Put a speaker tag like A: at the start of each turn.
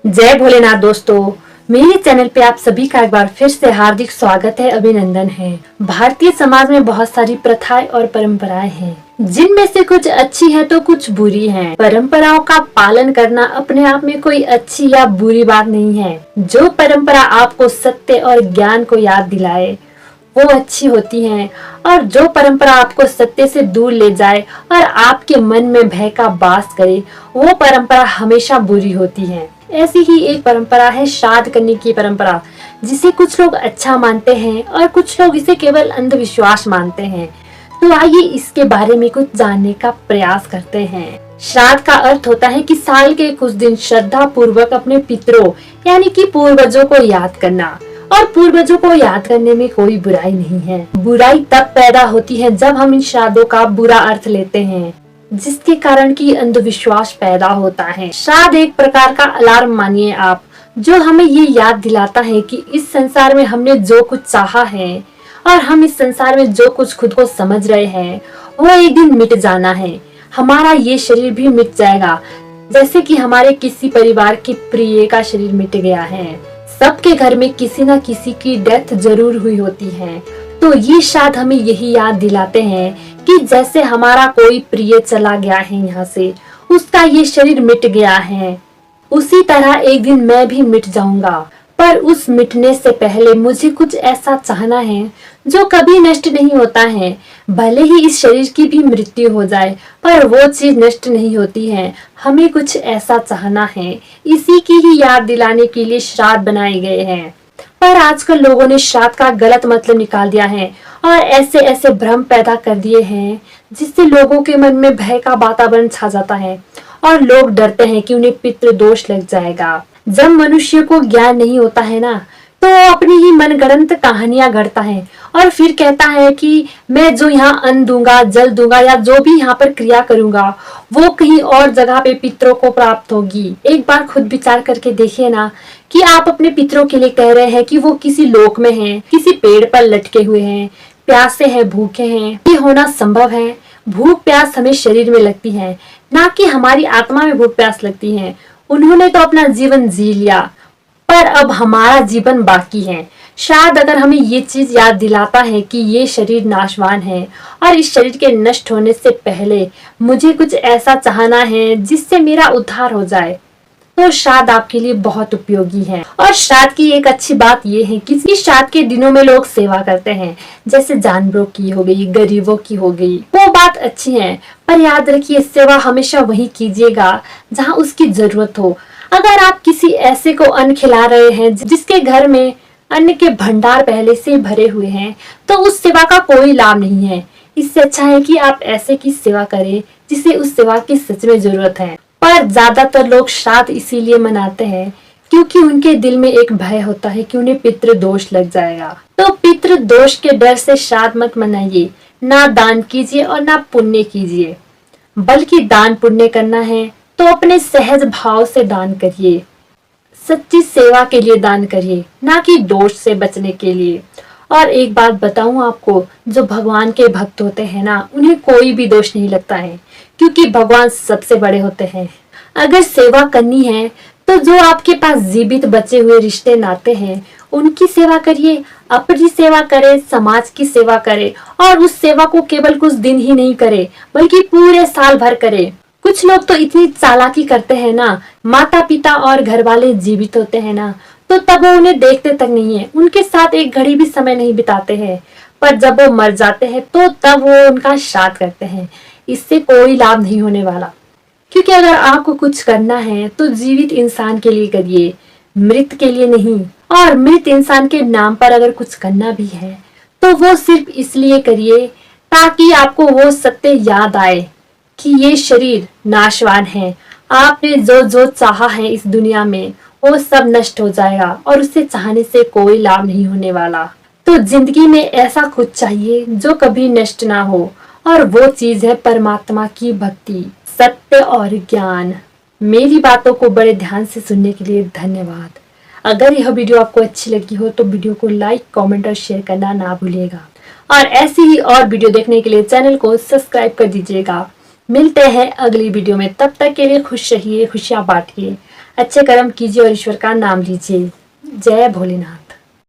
A: जय भोलेनाथ दोस्तों, मेरे चैनल पे आप सभी का एक बार फिर से हार्दिक स्वागत है, अभिनंदन है। भारतीय समाज में बहुत सारी प्रथाएं और परंपराएं हैं, जिनमें से कुछ अच्छी है तो कुछ बुरी हैं। परंपराओं का पालन करना अपने आप में कोई अच्छी या बुरी बात नहीं है। जो परंपरा आपको सत्य और ज्ञान को याद दिलाए वो अच्छी होती हैं, और जो परंपरा आपको सत्य से दूर ले जाए और आपके मन में भय का वास करे वो परंपरा हमेशा बुरी होती है। ऐसी ही एक परंपरा है श्राद्ध करने की परंपरा, जिसे कुछ लोग अच्छा मानते हैं और कुछ लोग इसे केवल अंधविश्वास मानते हैं। तो आइए इसके बारे में कुछ जानने का प्रयास करते हैं। श्राद्ध का अर्थ होता है कि साल के कुछ दिन श्रद्धा पूर्वक अपने पितरों यानी कि पूर्वजों को याद करना, और पूर्वजों को याद करने में कोई बुराई नहीं है। बुराई तब पैदा होती है जब हम इन श्राद्धों का बुरा अर्थ लेते हैं, जिसके कारण की अंधविश्वास पैदा होता है। श्राद्ध एक प्रकार का अलार्म मानिए आप, जो हमें ये याद दिलाता है कि इस संसार में हमने जो कुछ चाहा है और हम इस संसार में जो कुछ खुद को समझ रहे हैं वो एक दिन मिट जाना है। हमारा ये शरीर भी मिट जाएगा, जैसे कि हमारे किसी परिवार के प्रिय का शरीर मिट गया है। सबके घर में किसी न किसी की डेथ जरूर हुई होती है। तो ये श्राद्ध हमें यही याद दिलाते हैं कि जैसे हमारा कोई प्रिय चला गया है यहाँ से, उसका ये शरीर मिट गया है, उसी तरह एक दिन मैं भी मिट जाऊंगा। पर उस मिटने से पहले मुझे कुछ ऐसा चाहना है जो कभी नष्ट नहीं होता है। भले ही इस शरीर की भी मृत्यु हो जाए, पर वो चीज नष्ट नहीं होती है। हमें कुछ ऐसा चाहना है, इसी की ही याद दिलाने के लिए श्राद्ध बनाए गए हैं। पर आजकल लोगों ने श्राद्ध का गलत मतलब निकाल दिया है और ऐसे ऐसे भ्रम पैदा कर दिए हैं, जिससे लोगों के मन में भय का वातावरण छा जाता है और लोग डरते हैं कि उन्हें पितृ दोष लग जाएगा। जब मनुष्य को ज्ञान नहीं होता है ना, तो वो अपनी ही मनगढ़ंत कहानियां गढ़ता है और फिर कहता है कि मैं जो यहाँ अन्न दूंगा, जल दूंगा या जो भी यहाँ पर क्रिया करूंगा वो कहीं और जगह पे पितरों को प्राप्त होगी। एक बार खुद विचार करके देखिए ना कि आप अपने पितरों के लिए कह रहे हैं कि वो किसी लोक में हैं, किसी पेड़ पर लटके हुए हैं, प्यासे हैं, भूखे हैं। ये होना संभव है? भूख प्यास हमें शरीर में लगती है, ना कि हमारी आत्मा में भूख प्यास लगती है। उन्होंने तो अपना जीवन जी लिया, पर अब हमारा जीवन बाकी है। शायद अगर हमें ये चीज याद दिलाता है कि ये शरीर नाशवान है और इस शरीर के नष्ट होने से पहले मुझे कुछ ऐसा चाहना है जिससे मेरा उद्धार हो जाए, तो श्राद्ध आपके लिए बहुत उपयोगी है। और श्राद्ध की एक अच्छी बात यह है कि श्राद्ध के दिनों में लोग सेवा करते हैं, जैसे जानवरों की हो गई, गरीबों की हो गई, वो बात अच्छी है। पर याद रखिए, सेवा हमेशा वही कीजिएगा जहाँ उसकी जरूरत हो। अगर आप किसी ऐसे को अन्न खिला रहे हैं जिसके घर में अन्न के भंडार पहले से भरे हुए हैं, तो उस सेवा का कोई लाभ नहीं है। इससे अच्छा है कि आप ऐसे की सेवा करें जिसे उस सेवा की सच में जरूरत है। पर ज्यादातर लोग श्राद्ध इसीलिए मनाते हैं क्योंकि उनके दिल में एक भय होता है कि उन्हें पितृ दोष लग जाएगा। तो पितृ दोष के डर से श्राद्ध मत मनाइए। ना दान कीजिए और ना पुण्य कीजिए, बल्कि दान पुण्य करना है तो अपने सहज भाव से दान करिए। सच्ची सेवा के लिए दान करिए, ना कि दोष से बचने के लिए। और एक बात बताऊं आपको, जो भगवान के भक्त होते हैं ना, उन्हें कोई भी दोष नहीं लगता है, क्योंकि भगवान सबसे बड़े होते हैं। अगर सेवा करनी है तो जो आपके पास जीवित बचे हुए रिश्ते नाते हैं उनकी सेवा करिए, अपनी सेवा करे, समाज की सेवा करे, और उस सेवा को केवल कुछ दिन ही नहीं करे बल्कि पूरे साल भर करे। कुछ लोग तो इतनी चालाकी करते हैं ना, माता पिता और घर वाले जीवित होते हैं ना, तो तब वो उन्हें देखते तक नहीं है, उनके साथ एक घड़ी भी समय नहीं बिताते हैं। पर जब वो मर जाते हैं तो तब वो उनका श्राद्ध करते हैं। इससे कोई लाभ नहीं होने वाला, क्योंकि अगर आपको कुछ करना है तो जीवित इंसान के लिए करिए, मृत के लिए नहीं। और मृत इंसान के नाम पर अगर कुछ करना भी है तो वो सिर्फ इसलिए करिए ताकि आपको वो सत्य याद आए कि ये शरीर नाशवान है। आपने जो जो चाहा है इस दुनिया में वो सब नष्ट हो जाएगा और उसे चाहने से कोई लाभ नहीं होने वाला। तो जिंदगी में ऐसा कुछ चाहिए जो कभी नष्ट ना हो, और वो चीज है परमात्मा की भक्ति, सत्य और ज्ञान। मेरी बातों को बड़े ध्यान से सुनने के लिए धन्यवाद। अगर यह वीडियो आपको अच्छी लगी हो तो वीडियो को लाइक, कमेंट और शेयर करना ना भूलिएगा। और ऐसी ही और वीडियो देखने के लिए चैनल को सब्सक्राइब कर दीजिएगा। मिलते हैं अगली वीडियो में, तब तक के लिए खुश रहिए, खुशियां बांटिए। अच्छे कर्म कीजिए और ईश्वर का नाम लीजिए। जय भोलेनाथ।